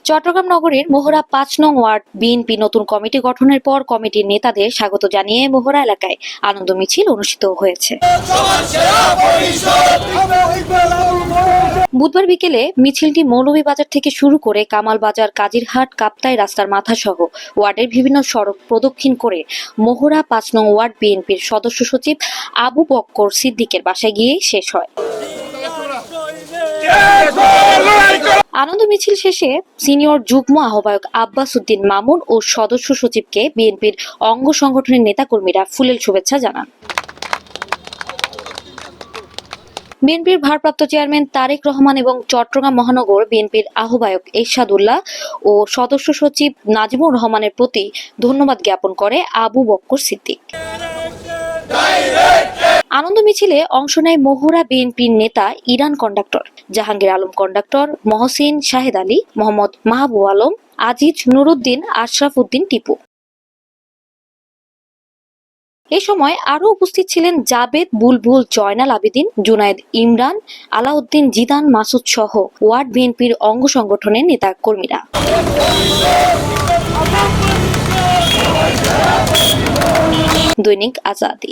চট্টগ্রাম নগরীর মোহরা ৫ নং word BNP নতুন কমিটি গঠনের পর কমিটির নেতাদের স্বাগত জানিয়ে মোহরা এলাকায় আনন্দ মিছিল অনুষ্ঠিত হয়েছে। বুধবার বিকেলে মিছিলটি মৌলভীবাজার থেকে শুরু করে কামালবাজার, কাজিরহাট, কাপ্তাই রাস্তার মাথা সহ ওয়ার্ডের বিভিন্ন সড়ক প্রদক্ষিণ করে মোহরা ৫ নং ওয়ার্ড বিএনপির সদস্য সচিব আবু বক্কর সিদ্দিকের বাসায় গিয়ে শেষ হয়। আনন্দ মিছিল শেষে সিনিয়র যুগ্ম আহ্বায়ক আব্বাস উদ্দিন মামুন ও সদস্য সচিবকে বিএনপির অঙ্গ সংগঠনের নেতাকর্মীরা ফুলেল শুভেচ্ছা জানান। বিএনপির ভারপ্রাপ্ত চেয়ারম্যান তারেক রহমান এবং চট্টগ্রাম মহানগর বিএনপির আহ্বায়ক এরশাদুল্লাহ ও সদস্য সচিব নাজিমুর রহমানের প্রতি ধন্যবাদ জ্ঞাপন করে আবু বক্কর সিদ্দিক। আনন্দ মিছিলে অংশ নেয় মোহরা বিএনপির নেতা ইরান কন্ডাক্টর, জাহাঙ্গীর আলম কন্ডাক্টর, মহসিন শাহেদ আলী, মোহাম্মদ মাহবুব আলম, আজিজ নুরুদ্দিন, আশরাফ উদ্দিন টিপু। এ সময় আরো উপস্থিত ছিলেন জাবেদ, বুলবুল, জয়নাল আবেদিন, জুনায়েদ, ইমরান, আলাউদ্দিন, জিদান, মাসুদ সহ ওয়ার্ড বিএনপির অঙ্গ সংগঠনের নেতা কর্মীরা। দৈনিক আজাদী।